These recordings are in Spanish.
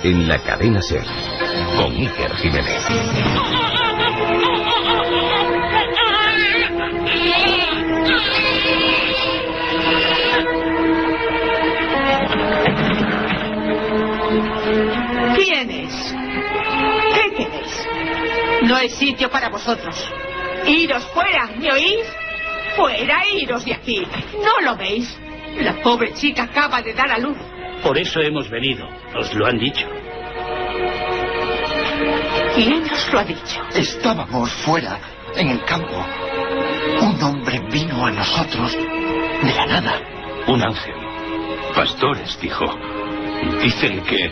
en la cadena SER, con Iker Jiménez. ¿Quién es? ¿Qué queréis? No hay sitio para vosotros. Iros fuera, ¿me oís? Fuera, iros de aquí. ¿No lo veis? La pobre chica acaba de dar a luz. Por eso hemos venido. Nos lo han dicho. ¿Quién os lo ha dicho? Estábamos fuera, en el campo. Un hombre vino a nosotros de la nada. Un ángel. Pastores, dijo. Dicen que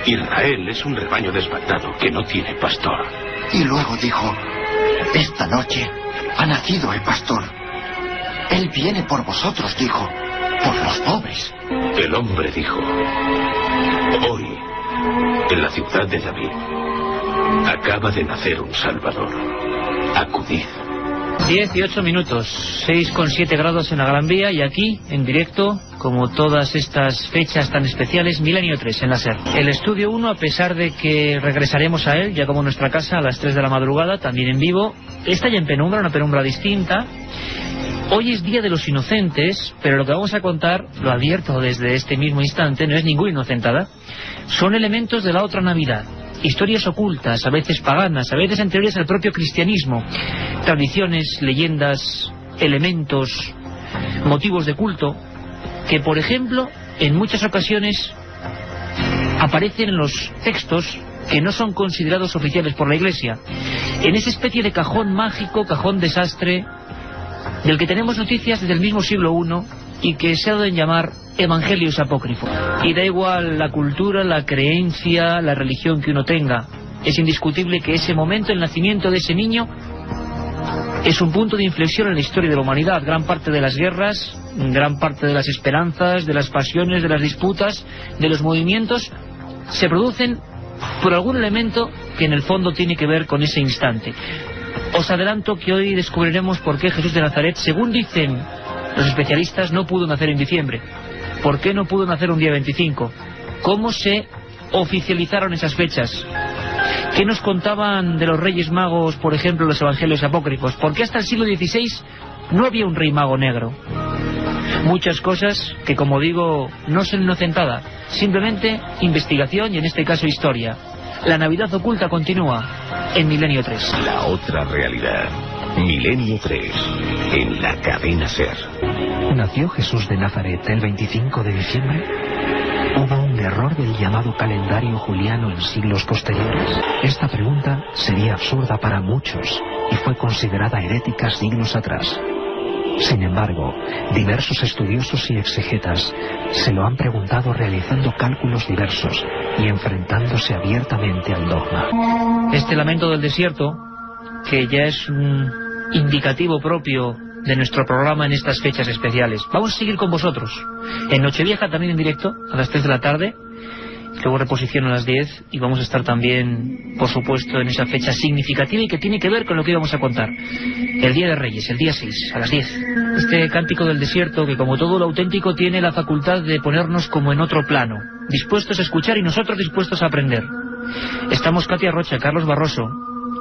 Israel es un rebaño desbandado que no tiene pastor. Y luego dijo, esta noche ha nacido el pastor. Él viene por vosotros, dijo, por los pobres. El hombre dijo, hoy, en la ciudad de David, acaba de nacer un Salvador. Acudid. 18 minutos, 6,7 grados en la Gran Vía, y aquí, en directo, como todas estas fechas tan especiales, Milenio 3 en la SER. El Estudio 1, a pesar de que regresaremos a él, ya como nuestra casa, a las 3 de la madrugada, también en vivo, está ya en penumbra, una penumbra distinta. Hoy es Día de los Inocentes, pero lo que vamos a contar, lo advierto desde este mismo instante, no es ninguna inocentada. Son elementos de la otra Navidad. Historias ocultas, a veces paganas, a veces anteriores al propio cristianismo. Tradiciones, leyendas, elementos, motivos de culto, que por ejemplo, en muchas ocasiones aparecen en los textos que no son considerados oficiales por la Iglesia. En esa especie de cajón mágico, cajón desastre, del que tenemos noticias desde el mismo siglo I y que se ha dado en llamar Evangelios apócrifos. Y da igual la cultura, la creencia, la religión que uno tenga. Es indiscutible que ese momento, el nacimiento de ese niño, es un punto de inflexión en la historia de la humanidad. Gran parte de las guerras, gran parte de las esperanzas, de las pasiones, de las disputas, de los movimientos, se producen por algún elemento que en el fondo tiene que ver con ese instante. Os adelanto que hoy descubriremos por qué Jesús de Nazaret, según dicen los especialistas, no pudo nacer en diciembre. ¿Por qué no pudo nacer un día 25? ¿Cómo se oficializaron esas fechas? ¿Qué nos contaban de los Reyes Magos, por ejemplo, los Evangelios apócrifos? ¿Por qué hasta el siglo XVI no había un Rey Mago negro? Muchas cosas que, como digo, no son inocentadas, simplemente investigación y, en este caso, historia. La Navidad oculta continúa en Milenio 3. La otra realidad. Milenio 3 en la cadena SER. ¿Nació Jesús de Nazaret el 25 de diciembre? ¿Hubo un error del llamado calendario juliano en siglos posteriores? Esta pregunta sería absurda para muchos y fue considerada herética siglos atrás. Sin embargo, diversos estudiosos y exegetas se lo han preguntado realizando cálculos diversos y enfrentándose abiertamente al dogma. Este lamento del desierto, que ya es un indicativo propio de nuestro programa en estas fechas especiales. Vamos a seguir con vosotros en Nochevieja, también en directo a las 3 de la tarde, luego reposición a las 10, y vamos a estar también, por supuesto, en esa fecha significativa y que tiene que ver con lo que íbamos a contar, el Día de Reyes, el día 6 a las 10. Este cántico del desierto, que como todo lo auténtico tiene la facultad de ponernos como en otro plano, dispuestos a escuchar y nosotros dispuestos a aprender. Estamos Katia Rocha, Carlos Barroso,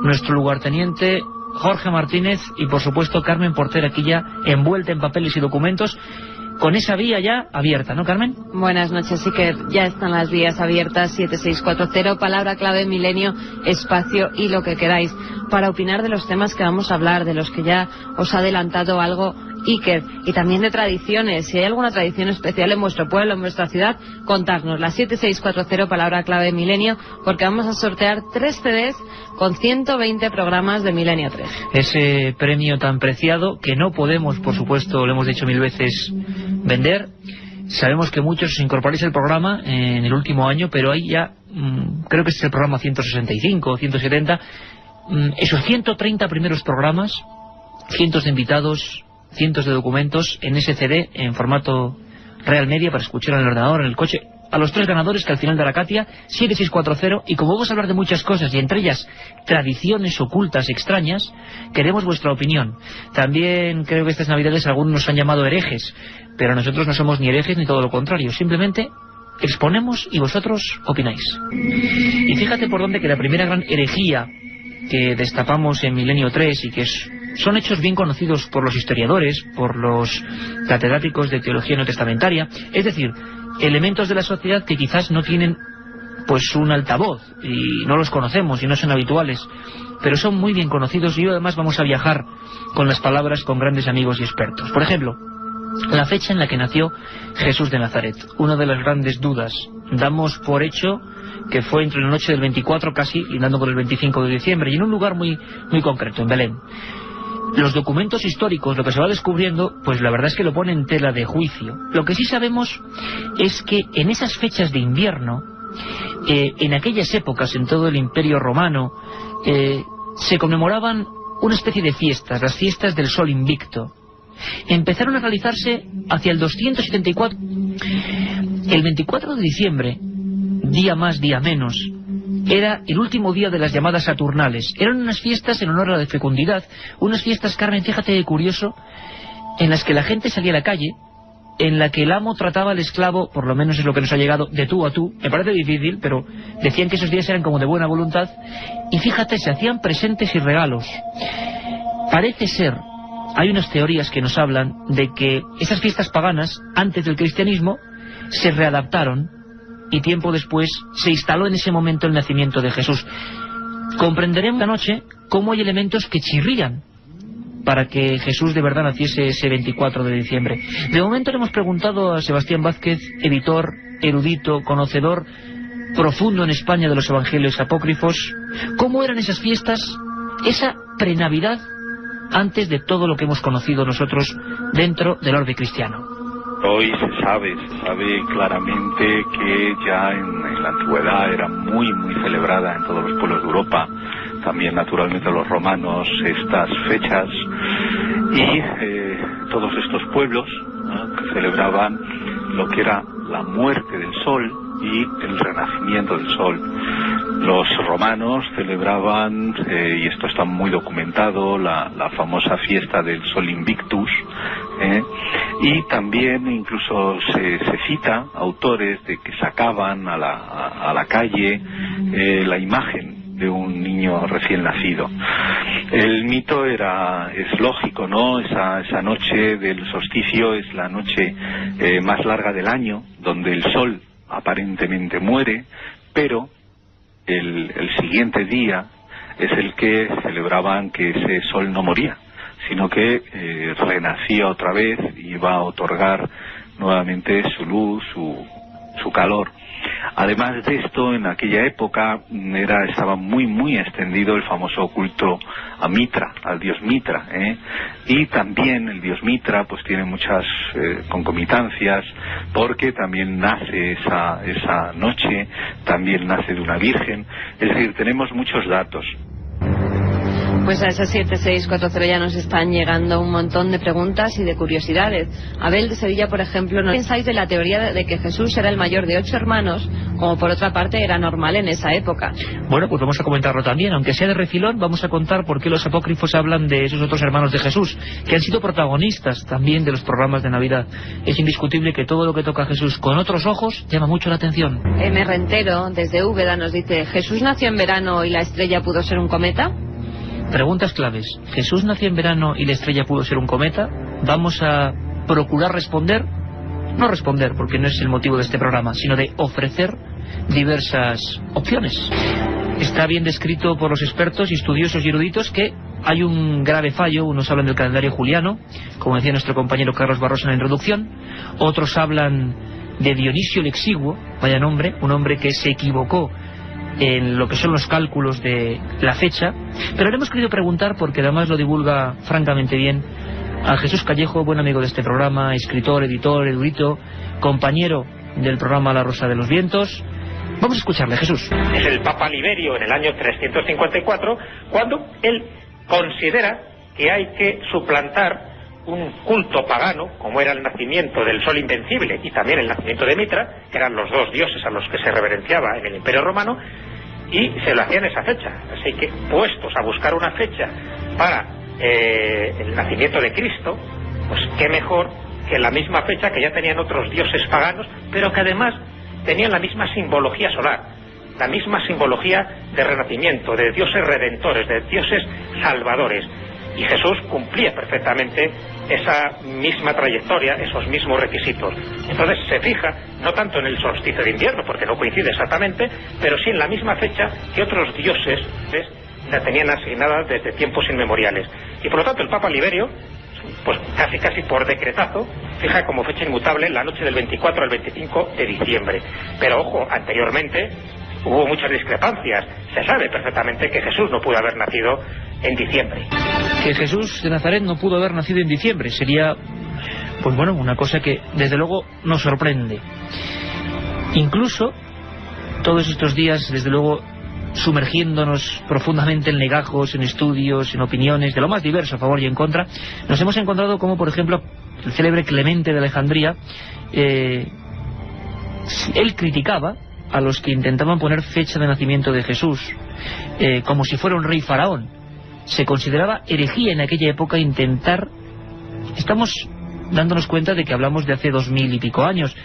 nuestro lugarteniente Jorge Martínez y, por supuesto, Carmen Porter, aquí ya envuelta en papeles y documentos, con esa vía ya abierta, ¿no, Carmen? Buenas noches, sí que ya están las vías abiertas, 7640, palabra clave, Milenio, espacio y lo que queráis, para opinar de los temas que vamos a hablar, de los que ya os ha adelantado algo Iker, y también de tradiciones. Si hay alguna tradición especial en vuestro pueblo, en vuestra ciudad, contadnos, la 7640, palabra clave, Milenio, porque vamos a sortear 3 CDs con 120 programas de Milenio 3. Ese premio tan preciado que no podemos, por supuesto, lo hemos dicho 1000 veces, vender. Sabemos que muchos os incorporáis al programa en el último año, pero ahí ya, creo que este es el programa 165 o 170, esos 130 primeros programas, cientos de invitados, cientos de documentos en ese CD en formato Real Media para escuchar en el ordenador, en el coche. A los 3 ganadores que al final dará Katia, 7640, y como vamos a hablar de muchas cosas y entre ellas tradiciones ocultas extrañas, queremos vuestra opinión. También creo que estas navidades algunos nos han llamado herejes, pero nosotros no somos ni herejes ni todo lo contrario, simplemente exponemos y vosotros opináis. Y fíjate por dónde que la primera gran herejía que destapamos en Milenio 3 y que son hechos bien conocidos por los historiadores, por los catedráticos de teología neotestamentaria, es decir, elementos de la sociedad que quizás no tienen pues un altavoz y no los conocemos y no son habituales, pero son muy bien conocidos, y además vamos a viajar con las palabras con grandes amigos y expertos. Por ejemplo, la fecha en la que nació Jesús de Nazaret, una de las grandes dudas. Damos por hecho que fue entre la noche del 24 casi, y dando por el 25 de diciembre, y en un lugar muy concreto, en Belén. Los documentos históricos, lo que se va descubriendo, pues la verdad es que lo pone en tela de juicio. Lo que sí sabemos es que en esas fechas de invierno, en aquellas épocas, en todo el Imperio Romano, se conmemoraban una especie de fiestas, las fiestas del Sol Invicto. Empezaron a realizarse hacia el 274. El 24 de diciembre, día más, día menos, era el último día de las llamadas Saturnales. Eran unas fiestas en honor a la fecundidad, unas fiestas, Carmen, fíjate de curioso, en las que la gente salía a la calle, en la que el amo trataba al esclavo, por lo menos es lo que nos ha llegado, de tú a tú. Me parece difícil, pero decían que esos días eran como de buena voluntad, y fíjate, se hacían presentes y regalos. Parece ser, hay unas teorías que nos hablan de que esas fiestas paganas, antes del cristianismo, se readaptaron, y tiempo después se instaló en ese momento el nacimiento de Jesús. Comprenderemos esta noche cómo hay elementos que chirrían para que Jesús de verdad naciese ese 24 de diciembre. De momento le hemos preguntado a Sebastián Vázquez, editor, erudito, conocedor profundo en España de los evangelios apócrifos, cómo eran esas fiestas, esa prenavidad, antes de todo lo que hemos conocido nosotros dentro del orden cristiano. Hoy se sabe claramente que ya en la antigüedad era muy celebrada en todos los pueblos de Europa, también naturalmente los romanos, estas fechas, y todos estos pueblos, ¿no?, que celebraban lo que era la muerte del sol y el renacimiento del sol. Los romanos celebraban, y esto está muy documentado, la famosa fiesta del Sol Invictus, y también incluso se cita autores de que sacaban a la calle la imagen de un niño recién nacido. El mito es lógico, ¿no? Esa noche del solsticio es la noche más larga del año, donde el sol aparentemente muere, pero el siguiente día es el que celebraban que ese sol no moría, sino que renacía otra vez y iba a otorgar nuevamente su luz, su calor. Además de esto, en aquella época estaba muy extendido el famoso culto a Mitra, al dios Mitra, y también el dios Mitra pues tiene muchas concomitancias, porque también nace esa noche, también nace de una virgen, es decir, tenemos muchos datos. Pues a esas 7640 ya nos están llegando un montón de preguntas y de curiosidades. Abel de Sevilla, por ejemplo, ¿no pensáis de la teoría de que Jesús era el mayor de 8 hermanos, como por otra parte era normal en esa época? Bueno, pues vamos a comentarlo también, aunque sea de refilón, vamos a contar por qué los apócrifos hablan de esos otros hermanos de Jesús, que han sido protagonistas también de los programas de Navidad. Es indiscutible que todo lo que toca a Jesús con otros ojos llama mucho la atención. M. Rentero, desde Úbeda, nos dice: ¿Jesús nació en verano y la estrella pudo ser un cometa? Preguntas claves. ¿Jesús nació en verano y la estrella pudo ser un cometa? Vamos a procurar responder, no responder porque no es el motivo de este programa, sino de ofrecer diversas opciones. Está bien descrito por los expertos, estudiosos y eruditos que hay un grave fallo. Unos hablan del calendario juliano, como decía nuestro compañero Carlos Barroso en la introducción. Otros hablan de Dionisio el Exiguo, vaya nombre, un hombre que se equivocó en lo que son los cálculos de la fecha, pero le hemos querido preguntar, porque además lo divulga francamente bien, a Jesús Callejo, buen amigo de este programa, escritor, editor, erudito, compañero del programa La Rosa de los Vientos. Vamos a escucharle, Jesús. Es el Papa Liberio en el año 354 cuando él considera que hay que suplantar un culto pagano, como era el nacimiento del Sol Invencible y también el nacimiento de Mitra, que eran los dos dioses a los que se reverenciaba en el Imperio Romano, y se lo hacía en esa fecha. Así que, puestos a buscar una fecha para el nacimiento de Cristo, pues qué mejor que la misma fecha que ya tenían otros dioses paganos, pero que además tenían la misma simbología solar, la misma simbología de renacimiento, de dioses redentores, de dioses salvadores. Y Jesús cumplía perfectamente esa misma trayectoria, esos mismos requisitos. Entonces se fija no tanto en el solsticio de invierno, porque no coincide exactamente, pero sí en la misma fecha que otros dioses la tenían asignada desde tiempos inmemoriales. Y por lo tanto el Papa Liberio, pues casi por decretazo, fija como fecha inmutable la noche del 24 al 25 de diciembre. Pero ojo, anteriormente hubo muchas discrepancias. Se sabe perfectamente que Jesús no pudo haber nacido en diciembre. Que Jesús de Nazaret no pudo haber nacido en diciembre sería, pues bueno, una cosa que desde luego nos sorprende. Incluso todos estos días, desde luego, sumergiéndonos profundamente en legajos, en estudios, en opiniones de lo más diverso, a favor y en contra, nos hemos encontrado como, por ejemplo, el célebre Clemente de Alejandría, él criticaba a los que intentaban poner fecha de nacimiento de Jesús como si fuera un rey faraón. Se consideraba herejía en aquella época intentar... Estamos dándonos cuenta de que hablamos de hace 2000 y pico años.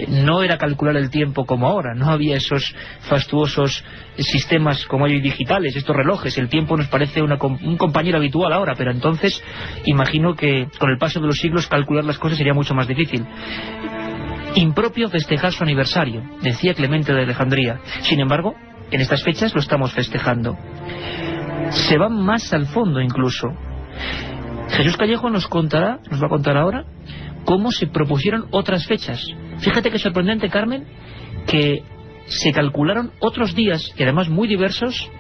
No era calcular el tiempo como ahora, no había esos fastuosos sistemas como hay hoy digitales, estos relojes. El tiempo nos parece un compañero habitual ahora, pero entonces imagino que con el paso de los siglos calcular las cosas sería mucho más difícil. Impropio festejar su aniversario, decía Clemente de Alejandría. Sin embargo, en estas fechas lo estamos festejando. Se va más al fondo incluso. Jesús Callejo nos va a contar ahora cómo se propusieron otras fechas. Fíjate qué sorprendente, Carmen, que se calcularon otros días, y además muy diversos,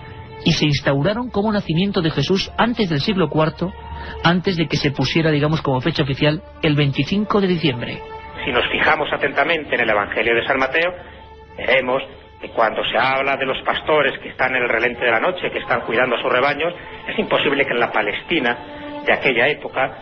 y se instauraron como nacimiento de Jesús antes del siglo IV, antes de que se pusiera, digamos, como fecha oficial, el 25 de diciembre. Si nos fijamos atentamente en el Evangelio de San Mateo, veremos que cuando se habla de los pastores que están en el relente de la noche, que están cuidando a sus rebaños, es imposible que en la Palestina de aquella época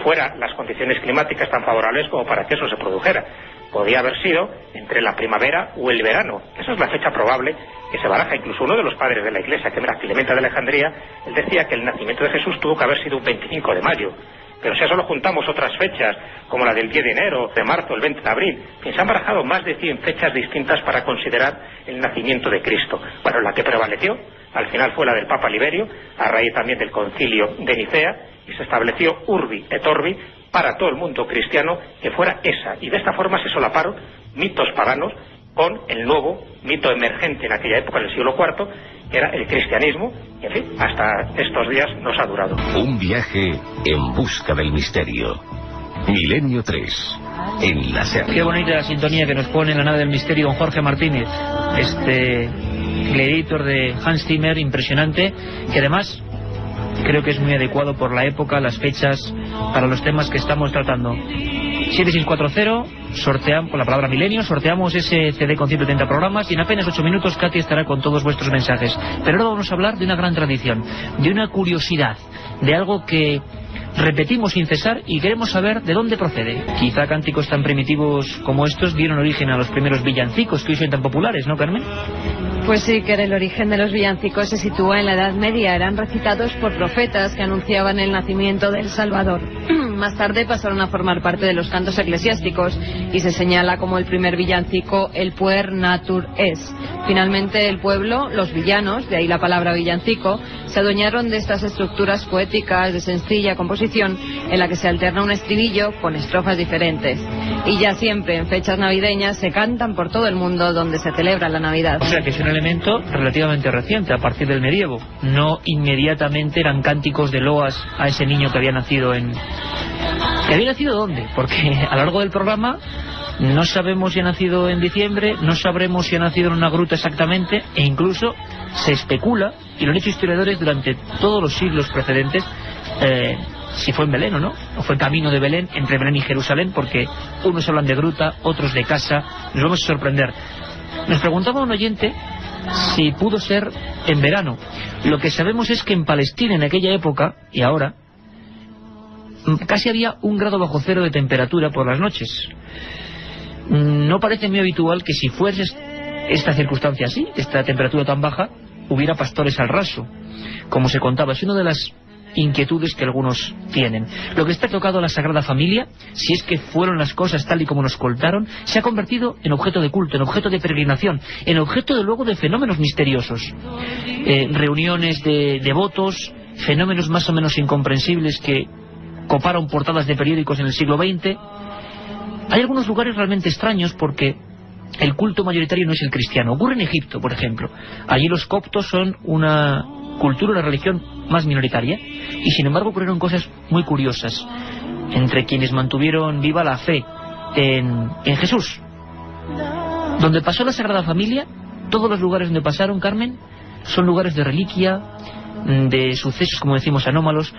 fueran las condiciones climáticas tan favorables como para que eso se produjera. Podía haber sido entre la primavera o el verano. Esa es la fecha probable que se baraja. Incluso uno de los padres de la Iglesia, que era Clemente de Alejandría, él decía que el nacimiento de Jesús tuvo que haber sido un 25 de mayo. Pero si a eso lo juntamos otras fechas, como la del 10 de enero, de marzo, el 20 de abril, se han barajado más de 100 fechas distintas para considerar el nacimiento de Cristo. Bueno, la que prevaleció al final fue la del Papa Liberio, a raíz también del concilio de Nicea, y se estableció urbi et orbi para todo el mundo cristiano que fuera esa. Y de esta forma se solaparon mitos paganos con el nuevo mito emergente en aquella época, en el siglo IV, que era el cristianismo, y en fin, hasta estos días nos ha durado. Un viaje en busca del misterio. Milenio 3, en la SER. Qué bonita la sintonía que nos pone en la nave del misterio don Jorge Martínez, el editor de Hans Zimmer, impresionante, que además creo que es muy adecuado por la época, las fechas, para los temas que estamos tratando. 7640, sorteamos, con la palabra milenio, sorteamos ese CD con 130 programas, y en apenas 8 minutos Katy estará con todos vuestros mensajes. Pero ahora vamos a hablar de una gran tradición, de una curiosidad, de algo que repetimos sin cesar y queremos saber de dónde procede. Quizá cánticos tan primitivos como estos dieron origen a los primeros villancicos que hoy son tan populares, ¿no, Carmen? Pues sí, que el origen de los villancicos se sitúa en la Edad Media. Eran recitados por profetas que anunciaban el nacimiento del Salvador. Más tarde pasaron a formar parte de los cantos eclesiásticos y se señala como el primer villancico el puer natur es. Finalmente el pueblo, los villanos, de ahí la palabra villancico, se adueñaron de estas estructuras poéticas de sencilla composición en la que se alterna un estribillo con estrofas diferentes. Y ya siempre en fechas navideñas se cantan por todo el mundo donde se celebra la Navidad. O sea que es un elemento relativamente reciente, a partir del medievo. No inmediatamente eran cánticos de loas a ese niño que había nacido ¿Que había nacido dónde? Porque a lo largo del programa no sabemos si ha nacido en diciembre, no sabremos si ha nacido en una gruta exactamente, e incluso se especula, y lo han hecho historiadores durante todos los siglos precedentes, si fue en Belén o no, o fue camino de Belén, entre Belén y Jerusalén, porque unos hablan de gruta, otros de casa. Nos vamos a sorprender. Nos preguntaba un oyente si pudo ser en verano. Lo que sabemos es que en Palestina en aquella época, y ahora, casi había 1 grado bajo cero de temperatura por las noches. No parece muy habitual que si fuese esta circunstancia así, esta temperatura tan baja, hubiera pastores al raso, como se contaba. Es una de las inquietudes que algunos tienen. Lo que está tocado a la Sagrada Familia, si es que fueron las cosas tal y como nos contaron, se ha convertido en objeto de culto, en objeto de peregrinación, en objeto de luego de fenómenos misteriosos. Reuniones de devotos, fenómenos más o menos incomprensibles que coparon portadas de periódicos en el siglo XX. Hay algunos lugares realmente extraños porque el culto mayoritario no es el cristiano. Ocurre en Egipto, por ejemplo. Allí los coptos son una cultura, una religión más minoritaria, y sin embargo ocurrieron cosas muy curiosas entre quienes mantuvieron viva la fe en Jesús. Donde pasó la Sagrada Familia, todos los lugares donde pasaron, Carmen, son lugares de reliquia, de sucesos, como decimos, anómalos.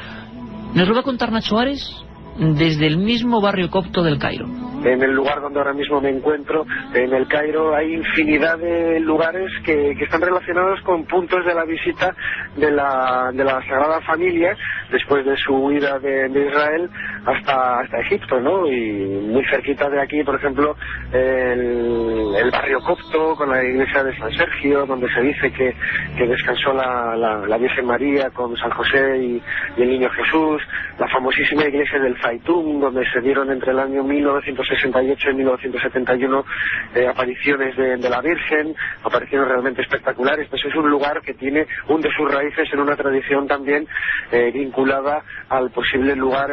Nos lo va a contar Nacho Ares desde el mismo barrio copto del Cairo. En el lugar donde ahora mismo me encuentro, en el Cairo, hay infinidad de lugares que están relacionados con puntos de la visita de la Sagrada Familia después de su huida de Israel hasta Egipto, ¿no? Y muy cerquita de aquí, por ejemplo, el barrio copto con la iglesia de San Sergio, donde se dice que descansó la Virgen María con San José y el Niño Jesús, la famosísima iglesia del Zaytún, donde se dieron entre el año 1968 y 1971 apariciones de la Virgen, apariciones realmente espectaculares. Pues es un lugar que tiene de sus raíces en una tradición también vinculada al posible lugar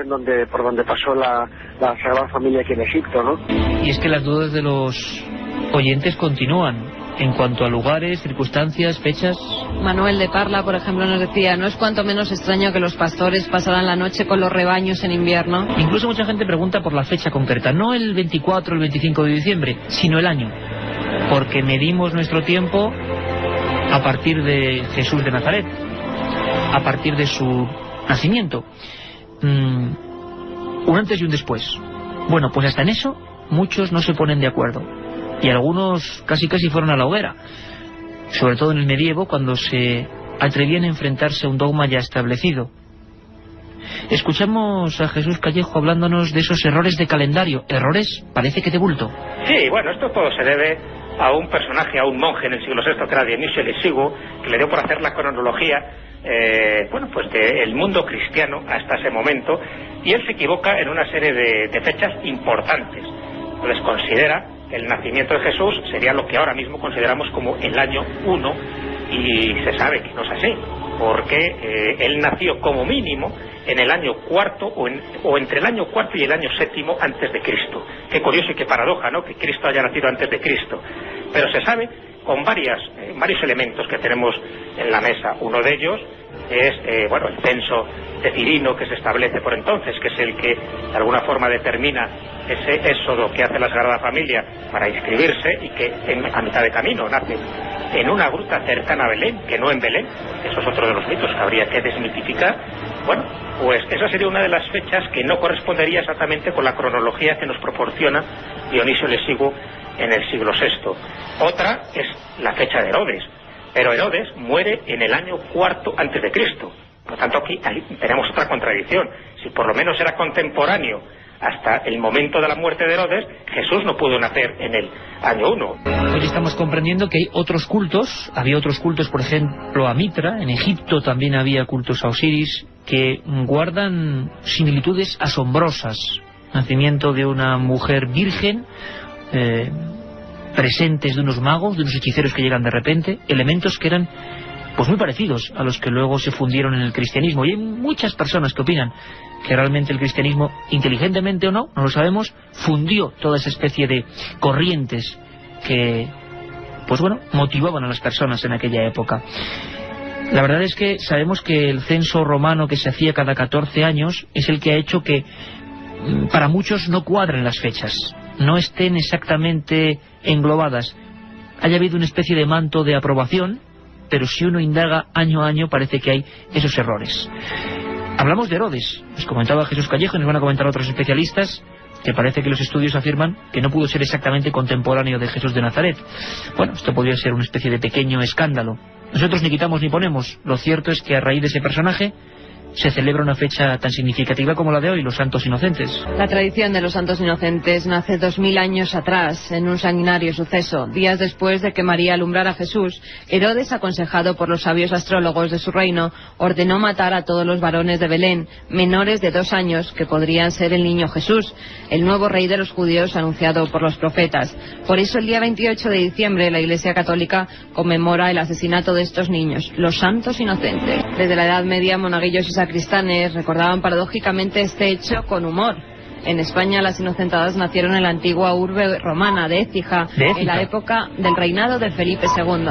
por donde pasó la Sagrada Familia aquí en Egipto, ¿no? Y es que las dudas de los oyentes continúan en cuanto a lugares, circunstancias, fechas. Manuel de Parla, por ejemplo, nos decía: no es cuanto menos extraño que los pastores pasaran la noche con los rebaños en invierno. Incluso mucha gente pregunta por la fecha concreta, no el 24 o el 25 de diciembre, sino el año, porque medimos nuestro tiempo a partir de Jesús de Nazaret, a partir de su nacimiento, un antes y un después. Bueno, pues hasta en eso muchos no se ponen de acuerdo, y algunos casi fueron a la hoguera, sobre todo en el medievo, cuando se atrevían a enfrentarse a un dogma ya establecido. Escuchamos a Jesús Callejo hablándonos de esos errores de calendario. Errores, parece que de bulto. Sí, bueno, esto todo se debe a un personaje, a un monje en el siglo VI, que era Dionisio el Exiguo, que le dio por hacer la cronología pues del mundo cristiano hasta ese momento, y él se equivoca en una serie de fechas importantes. Entonces considera que el nacimiento de Jesús sería lo que ahora mismo consideramos como el año 1, y se sabe que no es así, porque él nació como mínimo en el año cuarto o entre el año cuarto y el año séptimo antes de Cristo. Qué curioso y qué paradoja, ¿no?, que Cristo haya nacido antes de Cristo. Pero se sabe con varios elementos que tenemos en la mesa. Uno de ellos es el censo de Cirino, que se establece por entonces, que es el que de alguna forma determina ese éxodo que hace la Sagrada Familia para inscribirse, y que a mitad de camino nace en una gruta cercana a Belén, que no en Belén. Eso es otro de los mitos que habría que desmitificar. Bueno, pues esa sería una de las fechas que no correspondería exactamente con la cronología que nos proporciona Dionisio el Exiguo en el siglo VI. Otra es la fecha de Herodes, pero Herodes muere en el año cuarto antes de Cristo. Por lo tanto, aquí tenemos otra contradicción. Si por lo menos era contemporáneo hasta el momento de la muerte de Herodes, Jesús no pudo nacer en el año 1. Hoy estamos comprendiendo que hay otros cultos. Había otros cultos, por ejemplo, a Mitra. En Egipto también había cultos a Osiris, que guardan similitudes asombrosas. Nacimiento de una mujer virgen, presentes de unos magos, de unos hechiceros que llegan de repente, elementos que eran pues muy parecidos a los que luego se fundieron en el cristianismo. Y hay muchas personas que opinan que realmente el cristianismo, inteligentemente o no lo sabemos, fundió toda esa especie de corrientes que motivaban a las personas en aquella época. La verdad es que sabemos que el censo romano, que se hacía cada 14 años, es el que ha hecho que para muchos no cuadren las fechas, no estén exactamente englobadas. Haya habido una especie de manto de aprobación, pero si uno indaga año a año parece que hay esos errores. Hablamos de Herodes, nos comentaba Jesús Callejo, y nos van a comentar otros especialistas, que parece que los estudios afirman que no pudo ser exactamente contemporáneo de Jesús de Nazaret. Bueno, esto podría ser una especie de pequeño escándalo. Nosotros ni quitamos ni ponemos. Lo cierto es que a raíz de ese personaje se celebra una fecha tan significativa como la de hoy, los Santos Inocentes. La tradición de los Santos Inocentes nace 2000 años atrás, en un sanguinario suceso. Días después de que María alumbrara a Jesús, Herodes, aconsejado por los sabios astrólogos de su reino, ordenó matar a todos los varones de Belén, menores de 2 años, que podrían ser el niño Jesús, el nuevo rey de los judíos anunciado por los profetas. Por eso el día 28 de diciembre la Iglesia Católica conmemora el asesinato de estos niños, los Santos Inocentes. Desde la Edad Media, monaguillos y sacristanes recordaban paradójicamente este hecho con humor. En España las inocentadas nacieron en la antigua urbe romana de Écija, en la época del reinado de Felipe II.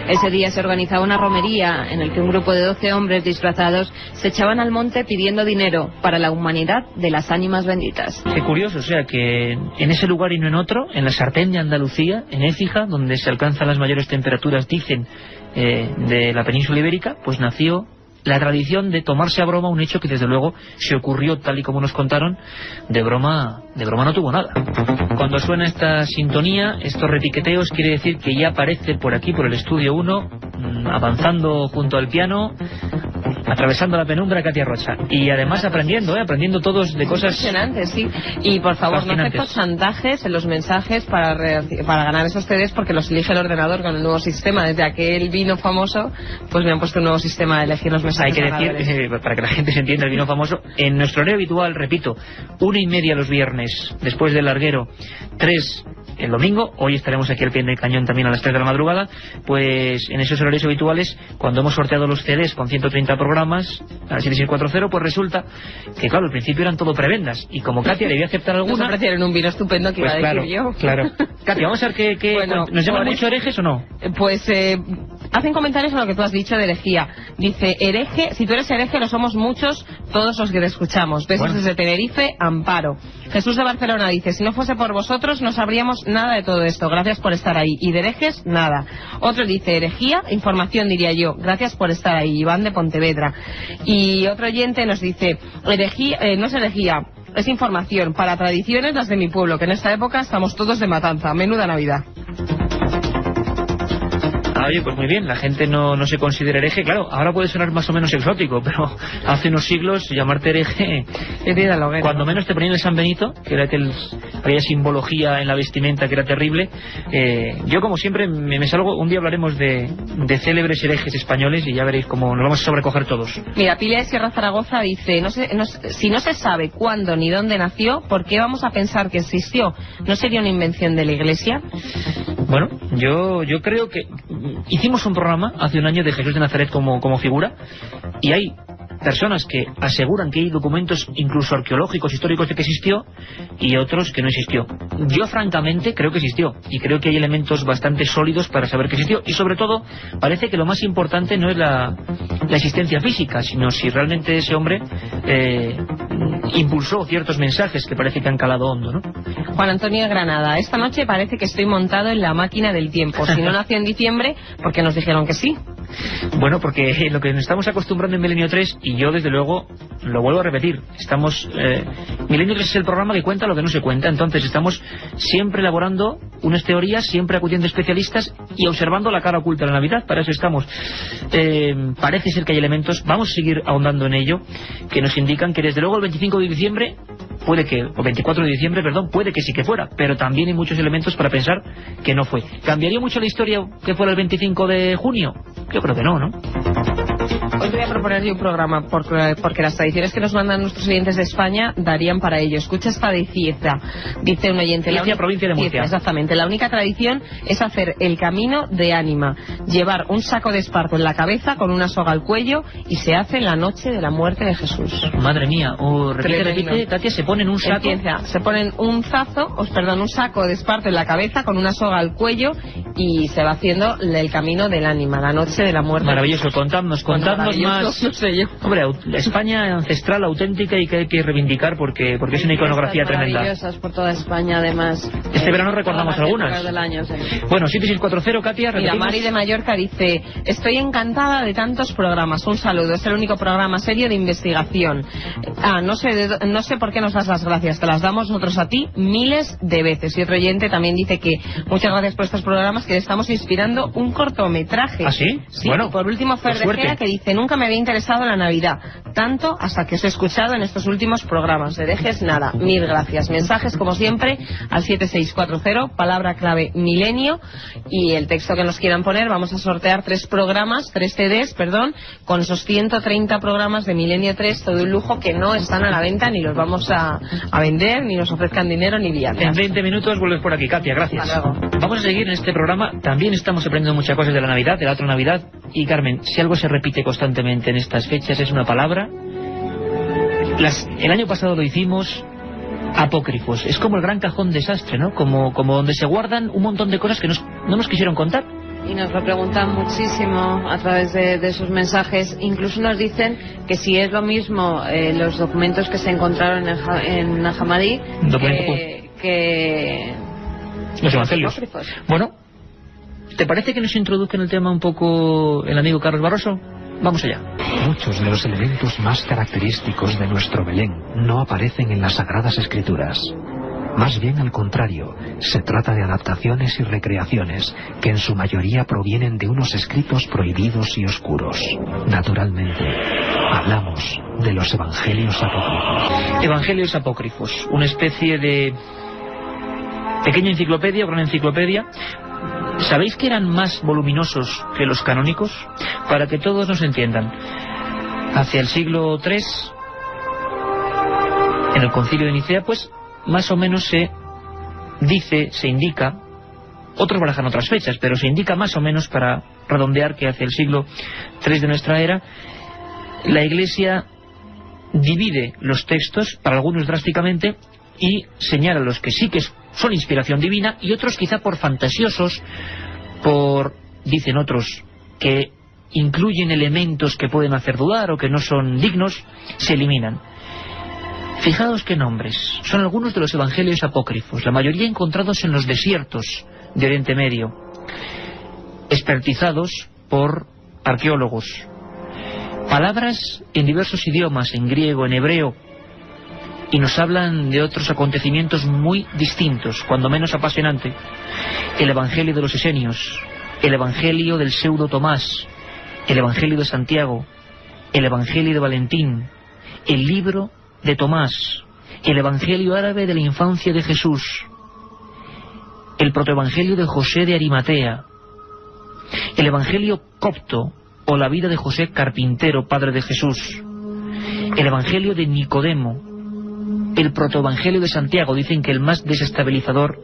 Ese día se organizaba una romería en el que un grupo de 12 hombres disfrazados se echaban al monte pidiendo dinero para la humanidad de las ánimas benditas. Qué curioso, o sea que en ese lugar y no en otro, en la sartén de Andalucía, en Écija, donde se alcanzan las mayores temperaturas, dicen, de la península ibérica, pues nació la tradición de tomarse a broma un hecho que desde luego se ocurrió tal y como nos contaron, de broma no tuvo nada. Cuando suena esta sintonía, estos repiqueteos, quiere decir que ya aparece por aquí, por el estudio 1, avanzando junto al piano, atravesando la penumbra, Katia Rocha. Y además aprendiendo todos de cosas impresionantes, sí. Y por favor, no aceptes chantajes en los mensajes para ganar esos CDs, porque los elige el ordenador con el nuevo sistema. Desde aquel vino famoso, pues me han puesto un nuevo sistema de elegir los mensajes. Hay que decir, para que la gente se entienda, el vino famoso, en nuestro horario habitual, repito, 1:30 los viernes, después del larguero, 3 el domingo, hoy estaremos aquí al pie del cañón también a las 3 de la madrugada, pues en esos horarios habituales, cuando hemos sorteado los CDs con 130 programas, a las 7640, pues resulta que claro, al principio eran todo prebendas, y como Katia debía aceptar alguna... Nos ofrecieron un vino estupendo que pues iba a decir yo. Claro. Katia, vamos a ver que bueno, ¿nos llaman mucho herejes o no? Pues hacen comentarios a lo que tú has dicho de herejía. Dice, hereje, si tú eres hereje, lo somos muchos, todos los que te escuchamos. Besos desde Tenerife, Amparo. Jesús de Barcelona dice, si no fuese por vosotros no sabríamos nada de todo esto, gracias por estar ahí. Y de herejes, nada. Otro dice, herejía, información diría yo, gracias por estar ahí. Iván de Pontevedra. Y otro oyente nos dice, herejía, no es herejía, es información, para tradiciones las de mi pueblo, que en esta época estamos todos de matanza. Menuda Navidad. Oye, pues muy bien, la gente no se considera hereje. Claro, ahora puede sonar más o menos exótico, pero hace unos siglos llamarte hereje, cuando menos te ponían el San Benito, que era aquella simbología en la vestimenta que era terrible. Yo, como siempre, me salgo. Un día hablaremos de célebres herejes españoles y ya veréis cómo nos vamos a sobrecoger todos. Mira, Pilia de Sierra Zaragoza dice, si no se sabe cuándo ni dónde nació, ¿por qué vamos a pensar que existió? ¿No sería una invención de la Iglesia? Bueno, yo creo que hicimos un programa hace un año de Jesús de Nazaret como figura, y hay personas que aseguran que hay documentos incluso arqueológicos, históricos, de que existió, y otros que no existió. Yo francamente creo que existió, y creo que hay elementos bastante sólidos para saber que existió, y sobre todo parece que lo más importante no es la existencia física, sino si realmente ese hombre impulsó ciertos mensajes que parece que han calado hondo, ¿no? Juan Antonio Granada, esta noche parece que estoy montado en la máquina del tiempo. Si no nació en diciembre, ¿por qué nos dijeron que sí? Bueno, porque lo que nos estamos acostumbrando en Milenio 3, y yo desde luego lo vuelvo a repetir, Milenio 3 es el programa que cuenta lo que no se cuenta, entonces estamos siempre elaborando unas teorías, siempre acudiendo a especialistas y observando la cara oculta de la Navidad. Para eso estamos. Parece ser que hay elementos, vamos a seguir ahondando en ello, que nos indican que desde luego el 25 de diciembre o 24 de diciembre, perdón, puede que sí que fuera, pero también hay muchos elementos para pensar que no fue. ¿Cambiaría mucho la historia que fuera el 25 de junio? Yo creo que no, ¿no? Hoy voy a proponer yo un programa, porque las tradiciones que nos mandan nuestros oyentes de España darían para ello. Escucha esta de Cieza, dice un oyente. Cieza, provincia de Murcia. Cieza, exactamente. La única tradición es hacer el camino de ánima, llevar un saco de esparto en la cabeza con una soga al cuello, y se hace en la noche de la muerte de Jesús. Madre mía. Repite, Katia, se ponen un saco. Se ponen un saco de esparto en la cabeza con una soga al cuello, y se va haciendo el camino del ánima, la noche de la muerte. Maravilloso. Contadnos más. No sé yo. Hombre, la España ancestral, auténtica, y que hay que reivindicar porque es una iconografía tremenda. Maravillosas por toda España, además. Este verano recordamos algunas. Del año, sí. Bueno, 7640, Katia, repetimos. Mira, Mari de Mallorca dice, estoy encantada de tantos programas. Un saludo, es el único programa serio de investigación. No sé por qué nos das las gracias, te las damos nosotros a ti miles de veces. Y otro oyente también dice que muchas gracias por estos programas, que le estamos inspirando un cortometraje. ¿Ah, sí? Sí, bueno. Por último, Fer de Gea, que dice: nunca me había interesado la Navidad tanto hasta que os he escuchado en estos últimos programas. De dejes nada. Mil gracias. Mensajes, como siempre, al 7640, palabra clave milenio, y el texto que nos quieran poner. Vamos a sortear 3 CDs, con esos 130 programas de Milenio 3, todo un lujo, que no están a la venta, ni los vamos a vender, ni nos ofrezcan dinero, ni viajes. En 20 minutos vuelves por aquí, Katia, gracias. Hasta luego. Vamos a seguir en este programa. También estamos aprendiendo muchas cosas de la Navidad, de la otra Navidad. Y Carmen, si algo se repite constantemente en estas fechas es una palabra. El año pasado lo hicimos, apócrifos. Es como el gran cajón desastre, ¿no? Como donde se guardan un montón de cosas que no nos quisieron contar. Y nos lo preguntan muchísimo a través de sus mensajes. Incluso nos dicen que si es lo mismo los documentos que se encontraron en Najamadí que los evangelios. Bueno, ¿te parece que nos introduzca en el tema un poco el amigo Carlos Barroso? Vamos allá. Muchos de los elementos más característicos de nuestro Belén no aparecen en las Sagradas Escrituras. Más bien al contrario, se trata de adaptaciones y recreaciones que en su mayoría provienen de unos escritos prohibidos y oscuros. Naturalmente, hablamos de los Evangelios Apócrifos. Evangelios Apócrifos, una especie de pequeña enciclopedia o gran enciclopedia. ¿Sabéis que eran más voluminosos que los canónicos? Para que todos nos entiendan, hacia el siglo III, en el Concilio de Nicea, pues más o menos se indica, otros barajan otras fechas, pero se indica más o menos, para redondear, que hacia el siglo III de nuestra era, la Iglesia divide los textos, para algunos drásticamente, y señala los que sí que son inspiración divina, y otros quizá por fantasiosos, dicen otros, que incluyen elementos que pueden hacer dudar o que no son dignos, se eliminan. Fijaos qué nombres. Son algunos de los evangelios apócrifos, la mayoría encontrados en los desiertos de Oriente Medio, expertizados por arqueólogos. Palabras en diversos idiomas, en griego, en hebreo, y nos hablan de otros acontecimientos muy distintos, cuando menos apasionante. El evangelio de los esenios, el evangelio del pseudo Tomás, el evangelio de Santiago, el evangelio de Valentín, el libro de Tomás, el evangelio árabe de la infancia de Jesús, el protoevangelio de José de Arimatea, el evangelio copto o la vida de José carpintero, padre de Jesús, el evangelio de Nicodemo, el protoevangelio de Santiago, dicen que el más desestabilizador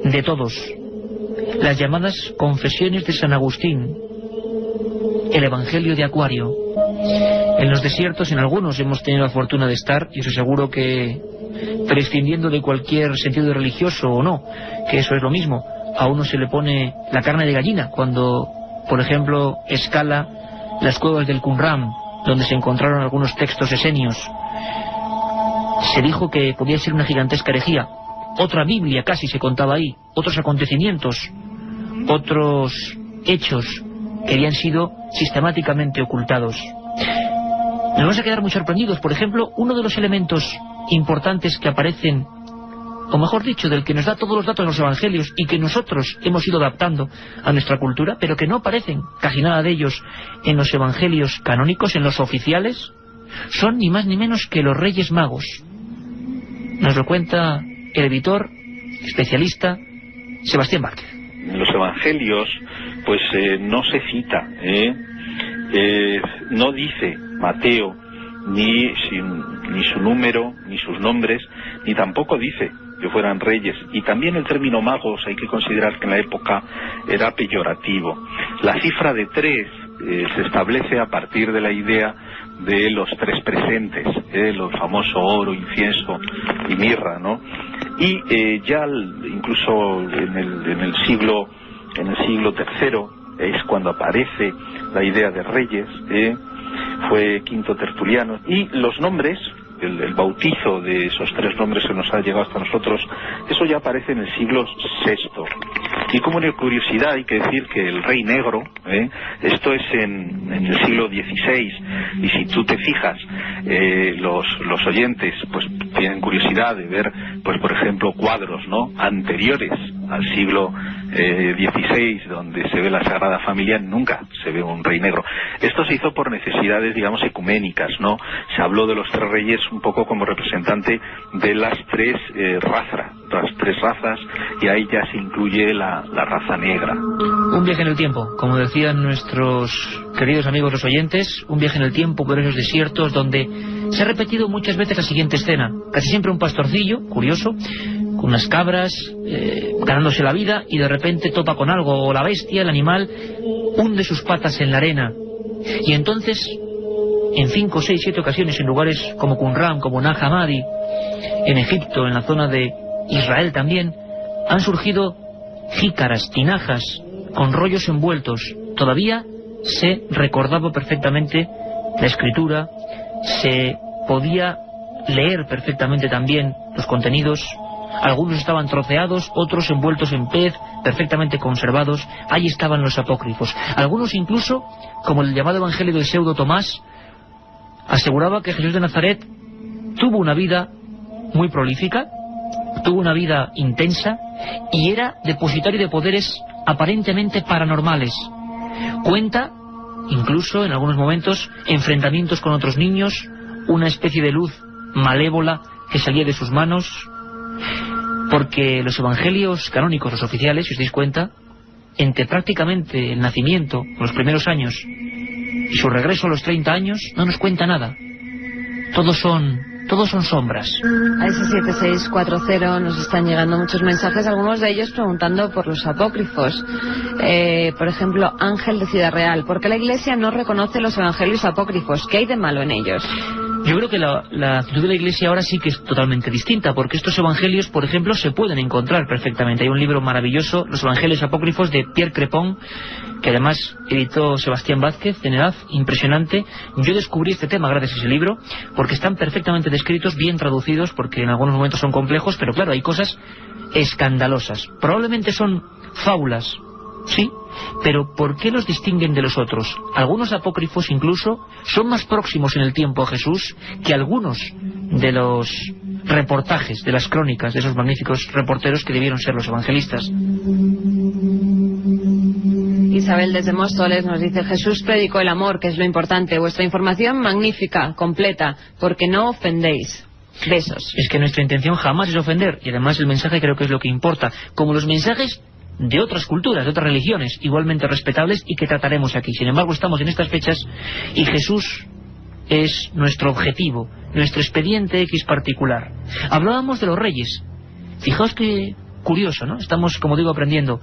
de todos, las llamadas confesiones de San Agustín, el evangelio de Acuario. En los desiertos, en algunos hemos tenido la fortuna de estar, y os aseguro que, prescindiendo de cualquier sentido religioso o no, que eso es lo mismo, a uno se le pone la carne de gallina cuando, por ejemplo, escala las cuevas del Qumran, donde se encontraron algunos textos esenios. Se dijo que podía ser una gigantesca herejía. Otra Biblia casi se contaba ahí, otros acontecimientos, otros hechos que habían sido sistemáticamente ocultados. Nos vamos a quedar muy sorprendidos. Por ejemplo, uno de los elementos importantes que aparecen, o mejor dicho, del que nos da todos los datos de los evangelios y que nosotros hemos ido adaptando a nuestra cultura, pero que no aparecen casi nada de ellos en los evangelios canónicos, en los oficiales, son ni más ni menos que los Reyes Magos. Nos lo cuenta el editor, especialista, Sebastián Vázquez. En los evangelios, pues no se cita, no dice Mateo ni su número, ni sus nombres, ni tampoco dice que fueran reyes. Y también el término magos hay que considerar que en la época era peyorativo. La cifra de 3 se establece a partir de la idea de los 3 presentes, lo famoso oro, incienso y mirra, ¿no? Y ya incluso en el siglo III es cuando aparece la idea de reyes, fue Quinto Tertuliano, y los nombres, el bautizo de esos 3 nombres que nos ha llegado hasta nosotros, eso ya aparece en el siglo VI. Y como una curiosidad hay que decir que el Rey Negro, esto es en el siglo XVI, y si tú te fijas, los oyentes pues tienen curiosidad de ver, pues por ejemplo, cuadros, ¿no?, anteriores al siglo XVI, donde se ve la Sagrada Familia, nunca se ve un Rey Negro. Esto se hizo por necesidades, digamos, ecuménicas, ¿no? Se habló de los tres reyes un poco como representante de las tres razas, y ahí ya se incluye la raza negra. Un viaje en el tiempo, como decían nuestros queridos amigos los oyentes, un viaje en el tiempo por esos desiertos donde se ha repetido muchas veces la siguiente escena. Casi siempre un pastorcillo, curioso, con unas cabras, ganándose la vida, y de repente topa con algo, o la bestia, el animal, hunde sus patas en la arena. Y entonces, en 5, 6, 7 ocasiones, en lugares como Qumran, como Nag Hammadi, en Egipto, en la zona de Israel también, han surgido jícaras, tinajas, con rollos envueltos. Todavía se recordaba perfectamente la escritura, se podía leer perfectamente también los contenidos. Algunos estaban troceados, otros envueltos en pez, perfectamente conservados. Allí estaban los apócrifos. Algunos incluso, como el llamado Evangelio del Pseudo Tomás, aseguraba que Jesús de Nazaret tuvo una vida muy prolífica, tuvo una vida intensa, y era depositario de poderes aparentemente paranormales. Cuenta, incluso en algunos momentos, enfrentamientos con otros niños, una especie de luz malévola que salía de sus manos, porque los evangelios canónicos, los oficiales, si os dais cuenta, entre prácticamente el nacimiento, los primeros años, y su regreso a los 30 años, no nos cuenta nada. Todos son sombras. A ese 7640 nos están llegando muchos mensajes, algunos de ellos preguntando por los apócrifos. Por ejemplo, Ángel de Ciudad Real: ¿por qué la Iglesia no reconoce los evangelios apócrifos? ¿Qué hay de malo en ellos? Yo creo que la actitud de la Iglesia ahora sí que es totalmente distinta, porque estos evangelios, por ejemplo, se pueden encontrar perfectamente. Hay un libro maravilloso, Los Evangelios Apócrifos, de Pierre Crepon, que además editó Sebastián Vázquez en edad, impresionante. Yo descubrí este tema gracias a ese libro, porque están perfectamente descritos, bien traducidos, porque en algunos momentos son complejos, pero claro, hay cosas escandalosas. Probablemente son fábulas, sí, pero ¿por qué los distinguen de los otros? Algunos apócrifos incluso son más próximos en el tiempo a Jesús que algunos de los reportajes, de las crónicas, de esos magníficos reporteros que debieron ser los evangelistas. Isabel desde Móstoles nos dice: Jesús predicó el amor, que es lo importante. Vuestra información magnífica, completa, porque no ofendéis. Besos. Es que nuestra intención jamás es ofender, y además el mensaje creo que es lo que importa, como los mensajes de otras culturas, de otras religiones, igualmente respetables y que trataremos aquí. Sin embargo, estamos en estas fechas y Jesús es nuestro objetivo, nuestro expediente X particular. Hablábamos de los reyes. Fijaos que curioso, ¿no? Estamos, como digo, aprendiendo.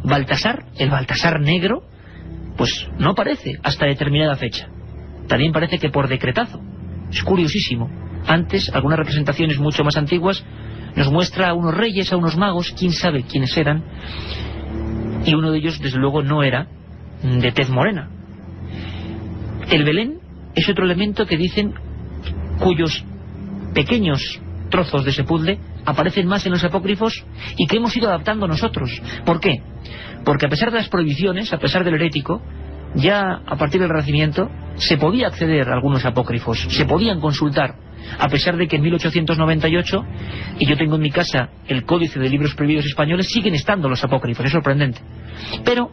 Baltasar, el Baltasar negro, pues no aparece hasta determinada fecha. También parece que por decretazo. Es curiosísimo. Antes, algunas representaciones mucho más antiguas nos muestra a unos reyes, a unos magos, quién sabe quiénes eran, y uno de ellos desde luego no era de tez morena. El Belén es otro elemento que dicen cuyos pequeños trozos de ese puzzle aparecen más en los apócrifos y que hemos ido adaptando nosotros. ¿Por qué? Porque a pesar de las prohibiciones, a pesar del herético, ya a partir del Renacimiento se podía acceder a algunos apócrifos, se podían consultar, a pesar de que en 1898, y yo tengo en mi casa el Códice de Libros Prohibidos Españoles, siguen estando los apócrifos, es sorprendente. Pero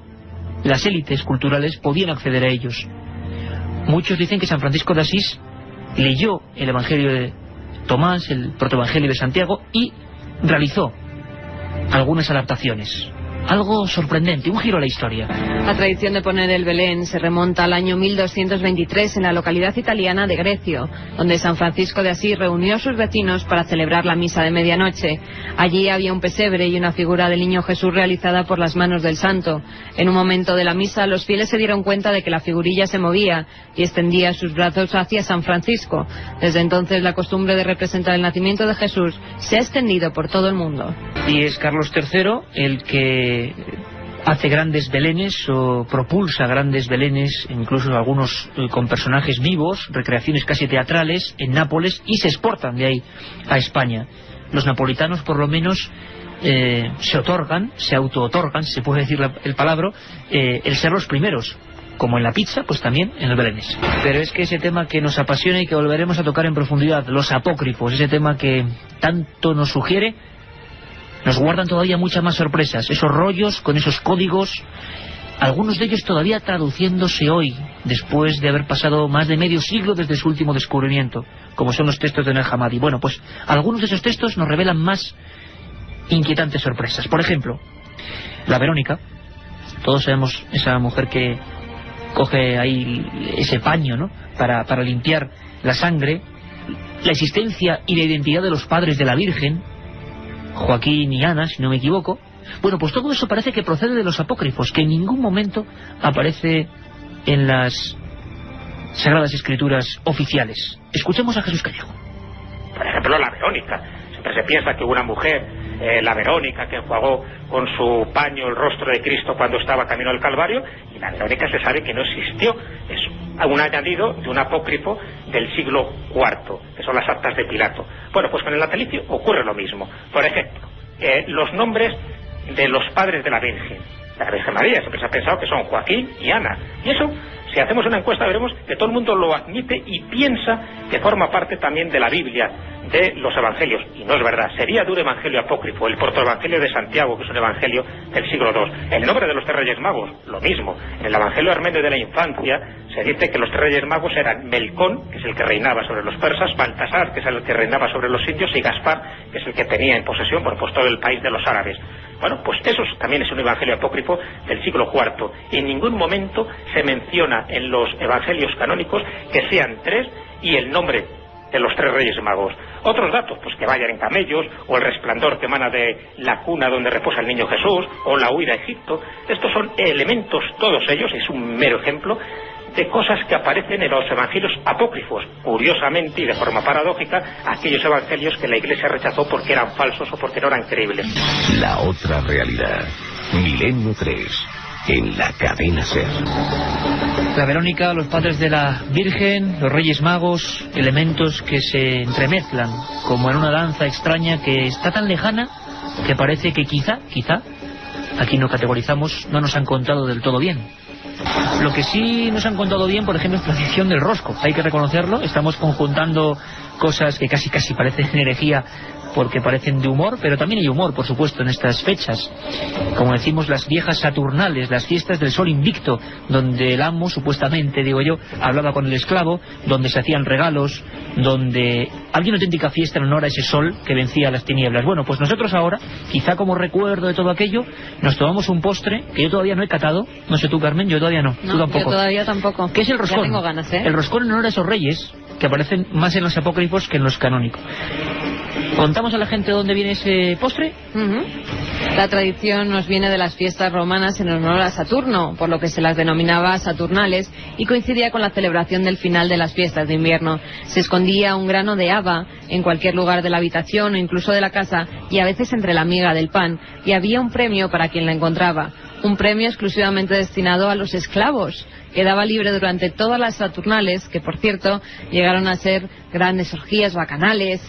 las élites culturales podían acceder a ellos. Muchos dicen que San Francisco de Asís leyó el Evangelio de Tomás, el Protoevangelio de Santiago, y realizó algunas adaptaciones. Algo sorprendente, un giro a la historia. La tradición de poner el Belén se remonta al año 1223 en la localidad italiana de Grecio, donde San Francisco de Asís reunió a sus vecinos para celebrar la misa de medianoche. Allí había un pesebre y una figura del niño Jesús realizada por las manos del santo. En un momento de la misa, los fieles se dieron cuenta de que la figurilla se movía y extendía sus brazos hacia San Francisco. Desde entonces, la costumbre de representar el nacimiento de Jesús se ha extendido por todo el mundo. Y es Carlos III el que hace grandes belenes o propulsa grandes belenes, incluso algunos con personajes vivos, recreaciones casi teatrales en Nápoles, y se exportan de ahí a España. Los napolitanos por lo menos se otorgan, se auto-otorgan, si se puede decir el palabra, el ser los primeros. Como en la pizza, pues también en el belenes. Pero es que ese tema que nos apasiona y que volveremos a tocar en profundidad, los apócrifos, ese tema que tanto nos sugiere, nos guardan todavía muchas más sorpresas. Esos rollos con esos códigos, algunos de ellos todavía traduciéndose hoy, después de haber pasado más de medio siglo desde su último descubrimiento, como son los textos de Nag Hammadi. Bueno, pues algunos de esos textos nos revelan más inquietantes sorpresas. Por ejemplo, la Verónica, todos sabemos esa mujer que coge ahí ese paño, ¿no?, para limpiar la sangre, la existencia y la identidad de los padres de la Virgen, Joaquín y Ana, si no me equivoco. Bueno, pues todo eso parece que procede de los apócrifos, que en ningún momento aparece en las Sagradas Escrituras oficiales. Escuchemos a Jesús Callejo. Por ejemplo, la Verónica. Siempre se piensa que hubo una mujer, la Verónica, que enjuagó con su paño el rostro de Cristo cuando estaba camino al Calvario, y la Verónica se sabe que no existió. Es un añadido de un apócrifo del siglo IV, que son las actas de Pilato. Bueno, pues con el natalicio ocurre lo mismo. Por ejemplo, los nombres de los padres de la Virgen María, siempre se ha pensado que son Joaquín y Ana, y eso, si hacemos una encuesta, veremos que todo el mundo lo admite y piensa que forma parte también de la Biblia, de los evangelios, y no es verdad. Sería de un evangelio apócrifo, el protoevangelio de Santiago, que es un evangelio del siglo II. El nombre de los 3 Reyes Magos, lo mismo. En el evangelio armenio de la infancia se dice que los 3 Reyes Magos eran Melcón, que es el que reinaba sobre los persas, Baltasar, que es el que reinaba sobre los indios, y Gaspar, que es el que tenía en posesión, por pues todo el país de los árabes. Bueno, pues eso también es un evangelio apócrifo del siglo IV. En ningún momento se menciona en los evangelios canónicos que sean 3 y el nombre de los 3 Reyes Magos. Otros datos, pues que vayan en camellos, o el resplandor que emana de la cuna donde reposa el niño Jesús, o la huida a Egipto. Estos son elementos, todos ellos, es un mero ejemplo de cosas que aparecen en los evangelios apócrifos. Curiosamente y de forma paradójica, aquellos evangelios que la Iglesia rechazó porque eran falsos o porque no eran creíbles. La otra realidad. Milenio 3. En la cadena SER. La Verónica, los padres de la Virgen, los Reyes Magos, elementos que se entremezclan como en una danza extraña que está tan lejana que parece que quizá, aquí no categorizamos, no nos han contado del todo bien. Lo que sí nos han contado bien, por ejemplo, es la tradición del rosco. Hay que reconocerlo, estamos conjuntando cosas que casi parecen herejía porque parecen de humor, pero también hay humor, por supuesto, en estas fechas. Como decimos, las viejas saturnales, las fiestas del sol invicto, donde el amo, supuestamente, digo yo, hablaba con el esclavo, donde se hacían regalos, donde había una auténtica fiesta en honor a ese sol que vencía las tinieblas. Bueno, pues nosotros ahora, quizá como recuerdo de todo aquello, nos tomamos un postre que yo todavía no he catado. No sé tú, Carmen, yo todavía no. No, tú tampoco. Yo todavía tampoco. ¿Qué es el roscón? Ya tengo ganas, ¿eh? El roscón en honor a esos reyes que aparecen más en los apócrifos que en los canónicos. ¿Contamos a la gente dónde viene ese postre? La tradición nos viene de las fiestas romanas en honor a Saturno, por lo que se las denominaba Saturnales, y coincidía con la celebración del final de las fiestas de invierno. Se escondía un grano de haba en cualquier lugar de la habitación o incluso de la casa, y a veces entre la miga del pan, y había un premio para quien la encontraba. Un premio exclusivamente destinado a los esclavos. Quedaba libre durante todas las Saturnales, que por cierto llegaron a ser grandes orgías bacanales.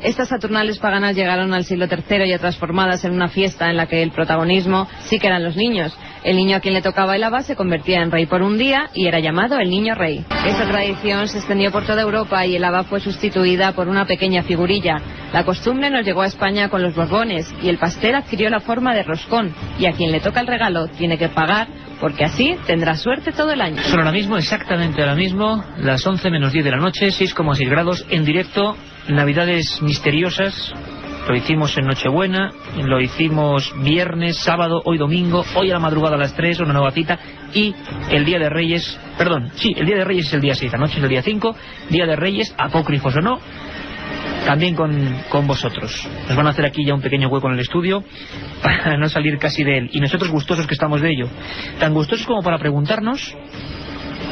Estas Saturnales paganas llegaron al siglo III ya transformadas en una fiesta en la que el protagonismo sí que eran los niños. El niño a quien le tocaba el haba se convertía en rey por un día y era llamado el niño rey. Esta tradición se extendió por toda Europa y el haba fue sustituida por una pequeña figurilla. La costumbre nos llegó a España con los Borbones y el pastel adquirió la forma de roscón, y a quien le toca el regalo tiene que pagar, porque así tendrá suerte todo el año. Son ahora mismo, exactamente ahora mismo, las 11 menos 10 de la noche, 6,6 grados en directo. Navidades misteriosas. Lo hicimos en Nochebuena, lo hicimos viernes, sábado, hoy domingo, hoy a la madrugada a las 3, una nueva cita, y el Día de Reyes, el Día de Reyes es el día 6, la noche es el día 5, Día de Reyes, apócrifos o no, también con vosotros. Nos van a hacer aquí ya un pequeño hueco en el estudio para no salir casi de él, y nosotros gustosos que estamos de ello, tan gustosos como para preguntarnos.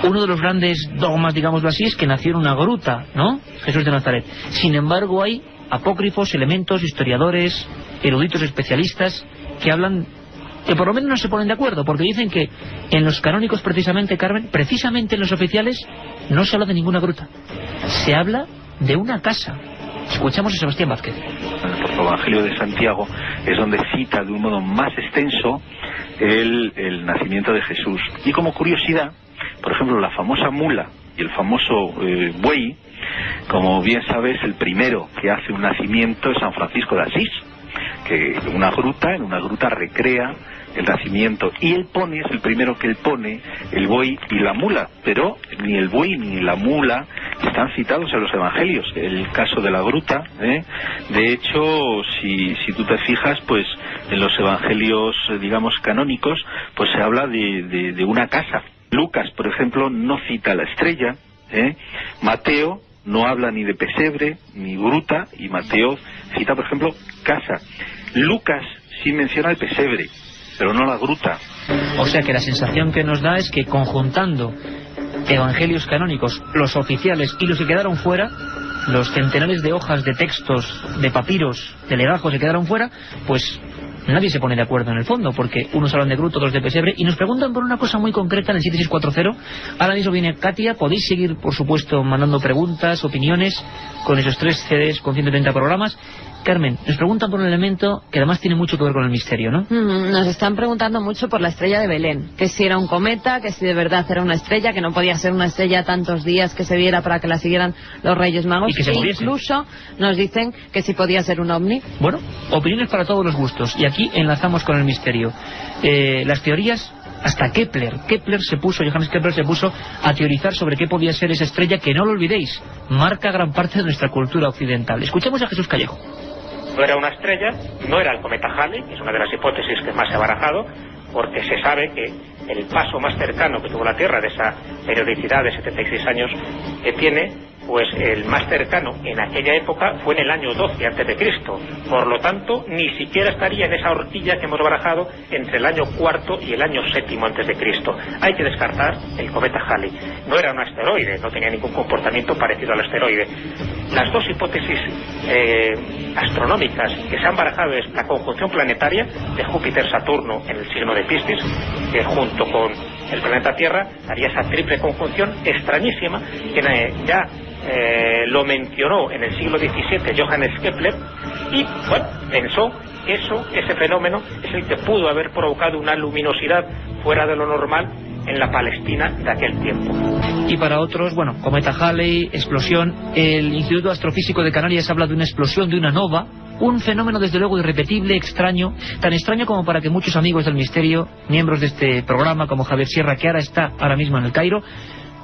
Uno de los grandes dogmas, digámoslo así, es que nació en una gruta, ¿no? Jesús de Nazaret. Sin embargo, hay apócrifos, elementos, historiadores, eruditos especialistas que hablan, que por lo menos no se ponen de acuerdo, porque dicen que en los canónicos precisamente, Carmen, precisamente en los oficiales, no se habla de ninguna gruta. Se habla de una casa. Escuchamos a Sebastián Vázquez. Por favor. Evangelio de Santiago es donde cita de un modo más extenso el nacimiento de Jesús. Y como curiosidad, por ejemplo, la famosa mula y el famoso buey, como bien sabes, el primero que hace un nacimiento es San Francisco de Asís, que en una gruta recrea el nacimiento, y es el primero que él pone el buey y la mula, pero ni el buey ni la mula están citados en los evangelios. El caso de la gruta, de hecho, si tú te fijas, pues en los evangelios, digamos, canónicos, pues se habla de una casa. Lucas, por ejemplo, no cita la estrella, Mateo no habla ni de pesebre ni gruta, y Mateo cita, por ejemplo, casa. Lucas sí menciona el pesebre, pero no la gruta. O sea que la sensación que nos da es que conjuntando evangelios canónicos, los oficiales y los que quedaron fuera, los centenares de hojas de textos, de papiros, de legajos que quedaron fuera, pues nadie se pone de acuerdo en el fondo, porque unos hablan de gruta, otros de pesebre, y nos preguntan por una cosa muy concreta en el 7640. Ahora mismo viene Katia, podéis seguir, por supuesto, mandando preguntas, opiniones, con esos 3 CDs con 130 programas. Carmen, nos preguntan por un elemento que además tiene mucho que ver con el misterio, ¿no? Nos están preguntando mucho por la estrella de Belén, que si era un cometa, que si de verdad era una estrella, que no podía ser una estrella tantos días que se viera para que la siguieran los Reyes Magos, y que se moviese. Incluso nos dicen que si podía ser un ovni. Bueno, opiniones para todos los gustos, y aquí enlazamos con el misterio. Las teorías, hasta Johannes Kepler se puso a teorizar sobre qué podía ser esa estrella que, no lo olvidéis, marca gran parte de nuestra cultura occidental. Escuchemos a Jesús Callejo. No era una estrella, no era el cometa Halley, que es una de las hipótesis que más se ha barajado, porque se sabe que el paso más cercano que tuvo la Tierra de esa periodicidad de 76 años que tiene, pues el más cercano en aquella época fue en el año 12 a.C. Por lo tanto, ni siquiera estaría en esa horquilla que hemos barajado entre el año IV y el año VII a.C. Hay que descartar el cometa Halley. No era un asteroide, no tenía ningún comportamiento parecido al asteroide. Las dos hipótesis astronómicas que se han barajado es la conjunción planetaria de Júpiter-Saturno en el signo de Piscis, que junto con el planeta Tierra haría esa triple conjunción extrañísima que ya lo mencionó en el siglo XVII Johannes Kepler, y bueno, pensó que ese fenómeno es el que pudo haber provocado una luminosidad fuera de lo normal en la Palestina de aquel tiempo. Y para otros, bueno, cometa Halley, explosión. El Instituto Astrofísico de Canarias habla de una explosión, de una nova, un fenómeno desde luego irrepetible, extraño, tan extraño como para que muchos amigos del misterio, miembros de este programa como Javier Sierra, que ahora mismo en el Cairo,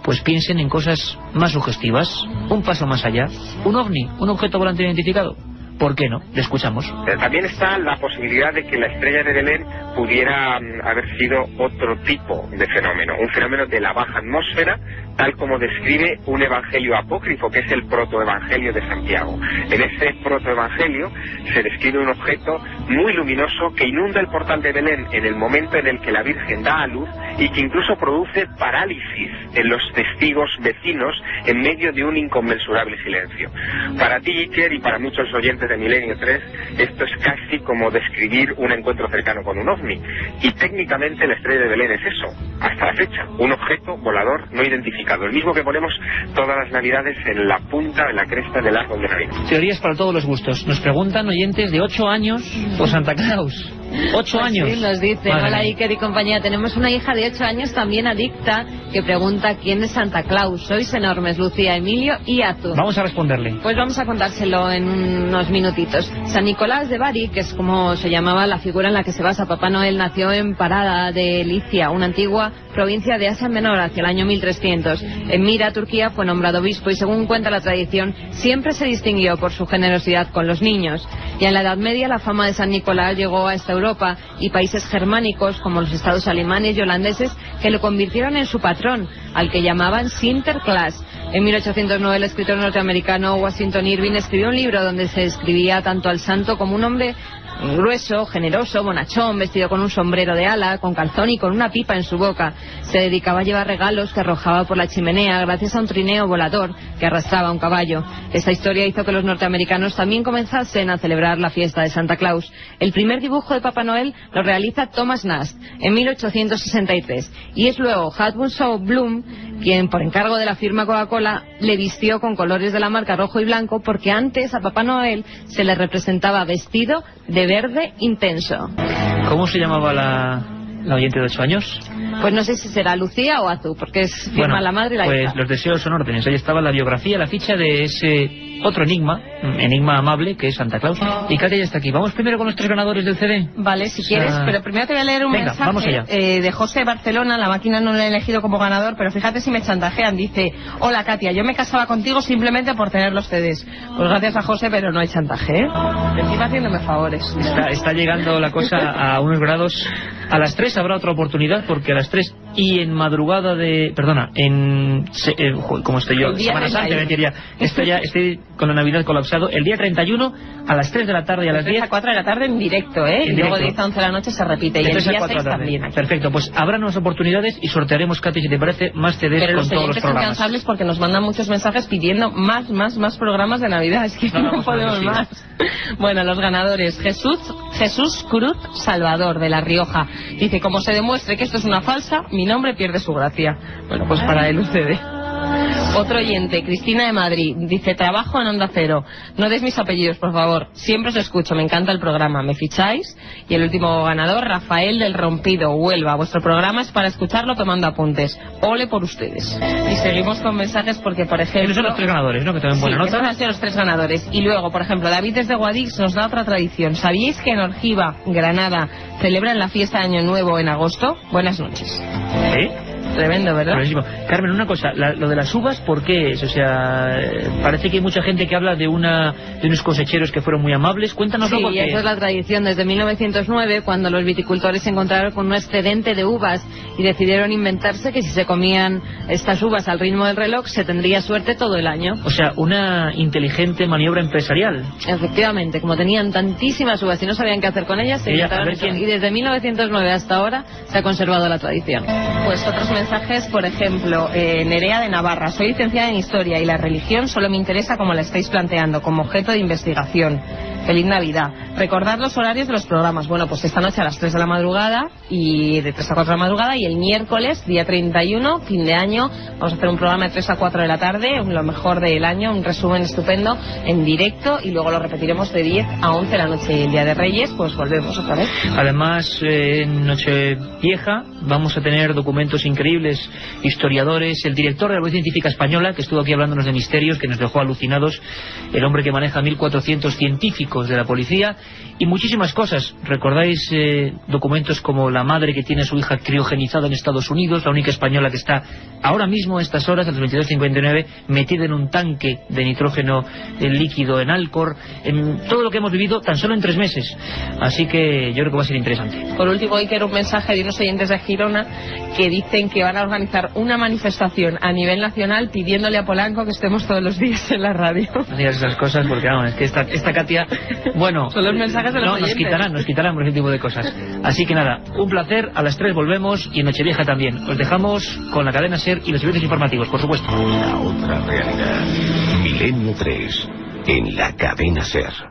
pues piensen en cosas más sugestivas, un paso más allá, un ovni, un objeto volante identificado. ¿Por qué no? Le escuchamos. También está la posibilidad de que la estrella de Belén pudiera haber sido otro tipo de fenómeno, un fenómeno de la baja atmósfera, tal como describe un evangelio apócrifo, que es el protoevangelio de Santiago. En ese protoevangelio se describe un objeto muy luminoso que inunda el portal de Belén en el momento en el que la Virgen da a luz, y que incluso produce parálisis en los testigos vecinos en medio de un inconmensurable silencio. Para ti, Iker, y para muchos oyentes de Milenio 3, esto es casi como describir un encuentro cercano con un ovni. Y técnicamente la estrella de Belén es eso, hasta la fecha, un objeto volador no identificado, el mismo que ponemos todas las navidades en la punta, en la cresta del árbol de Navidad. Teorías para todos los gustos. Nos preguntan oyentes de 8 años por Santa Claus. 8 años. Sí, nos dicen, hola Iker y compañía, tenemos una hija de 8 años también adicta que pregunta quién es Santa Claus. Sois enormes, Lucía, Emilio y Azul. Vamos a responderle. Pues vamos a contárselo en unos minutitos. San Nicolás de Bari, que es como se llamaba la figura en la que se basa Papá Noel, nació en Parada de Licia, una antigua provincia de Asia Menor, hacia el año 1300. En Mira, Turquía, fue nombrado obispo y, según cuenta la tradición, siempre se distinguió por su generosidad con los niños. Ya en la Edad Media la fama de San Nicolás llegó hasta Europa y países germánicos como los estados alemanes y holandeses, que lo convirtieron en su patrón, al que llamaban Sinterklaas. En 1809 el escritor norteamericano Washington Irving escribió un libro donde se describía tanto al santo como un hombre grueso, generoso, bonachón, vestido con un sombrero de ala, con calzón y con una pipa en su boca. Se dedicaba a llevar regalos que arrojaba por la chimenea gracias a un trineo volador que arrastraba un caballo. Esta historia hizo que los norteamericanos también comenzasen a celebrar la fiesta de Santa Claus. El primer dibujo de Papá Noel lo realiza Thomas Nast en 1863 y es luego Hudson Bloom quien por encargo de la firma Coca-Cola le vistió con colores de la marca rojo y blanco, porque antes a Papá Noel se le representaba vestido de verde intenso. ¿Cómo se llamaba la oyente de 8 años? Pues no sé si será Lucía o Azul, porque es firma la madre y la hija. Pues los deseos son órdenes. Ahí estaba la biografía, la ficha de ese otro enigma amable, que es Santa Claus. Y Katia ya está aquí. Vamos primero con los 3 ganadores del CD. Vale, si quieres, pero primero te voy a leer un mensaje vamos allá. De José de Barcelona. La máquina no lo he elegido como ganador, pero fíjate si me chantajean. Dice: hola Katia, yo me casaba contigo simplemente por tener los CDs. Pues gracias a José, pero no hay chantaje, ¿eh? Encima haciéndome favores. Está llegando la cosa a unos grados. A las 3 habrá otra oportunidad, porque a las 3 y en madrugada de... Perdona, ¿cómo estoy yo? Semana Santa, me diría. Estoy con la Navidad colapsado. El día 31 a las 3 de la tarde y a las 10... a 4 de la tarde en directo, ¿eh? Y luego de 10 a 11 de la noche se repite. Y el día 6 también. Perfecto, pues habrá nuevas oportunidades y sortearemos, Katy, si te parece, más CDs con todos los programas. Pero los oyentes son incansables porque nos mandan muchos mensajes pidiendo más programas de Navidad. Es que no podemos más. Bueno, los ganadores: Jesús Cruz Salvador, de La Rioja. Dice: como se demuestre que esto es una falsa, mi nombre pierde su gracia. Bueno, pues para él ustedes. Otro oyente, Cristina de Madrid, dice: trabajo en Onda Cero. No des mis apellidos, por favor. Siempre os escucho, me encanta el programa. ¿Me ficháis? Y el último ganador, Rafael del Rompido, Huelva. Vuestro programa es para escucharlo tomando apuntes. Ole por ustedes. Y seguimos con mensajes porque, por ejemplo... Esos son los 3 ganadores, ¿no? Que tienen buena nota. Esos han sido los 3 ganadores. Y luego, por ejemplo, David desde Guadix nos da otra tradición. ¿Sabíais que en Orgiva, Granada, celebran la fiesta de Año Nuevo en agosto? Buenas noches. ¿Sí? Tremendo, ¿verdad? Buenísimo. Carmen, una cosa, lo de las uvas, ¿por qué es? O sea, parece que hay mucha gente que habla de unos cosecheros que fueron muy amables. Cuéntanoslo. Sí, porque... esa es la tradición desde 1909, cuando los viticultores se encontraron con un excedente de uvas y decidieron inventarse que si se comían estas uvas al ritmo del reloj se tendría suerte todo el año. O sea, una inteligente maniobra empresarial. Efectivamente, como tenían tantísimas uvas y no sabían qué hacer con ellas, se inventaron eso. Y desde 1909 hasta ahora se ha conservado la tradición. Pues otros mensajes, por ejemplo, Nerea de Navarra: soy licenciada en Historia y la religión solo me interesa como la estáis planteando, como objeto de investigación. Feliz Navidad. Recordad los horarios de los programas. Bueno, pues esta noche a las 3 de la madrugada y de 3 a 4 de la madrugada, y el miércoles, día 31, fin de año, vamos a hacer un programa de 3 a 4 de la tarde, lo mejor del año, un resumen estupendo en directo, y luego lo repetiremos de 10 a 11 de la noche. Y el día de Reyes, pues volvemos otra vez. Además, en Nochevieja vamos a tener documentos increíbles, historiadores, el director de la Policía Científica Española, que estuvo aquí hablándonos de misterios, que nos dejó alucinados, el hombre que maneja 1400 científicos de la policía, y muchísimas cosas. ¿Recordáis documentos como la madre que tiene a su hija criogenizada en Estados Unidos, la única española que está ahora mismo a estas horas, a las 22:59, metida en un tanque de nitrógeno líquido en Alcor, en todo lo que hemos vivido tan solo en 3 meses? Así que yo creo que va a ser interesante. Por último, hoy quiero un mensaje de unos oyentes de Girona que dicen que van a organizar una manifestación a nivel nacional pidiéndole a Polanco que estemos todos los días en la radio. No digas esas cosas porque vamos, es que esta Katia, bueno, son los mensajes de los oyentes. Nos quitarán por ese tipo de cosas. Así que nada, un placer. A las 3 volvemos, y en Nochevieja también. Os dejamos con la cadena SER y los servicios informativos, por supuesto. La otra realidad. Milenio 3 en la cadena SER.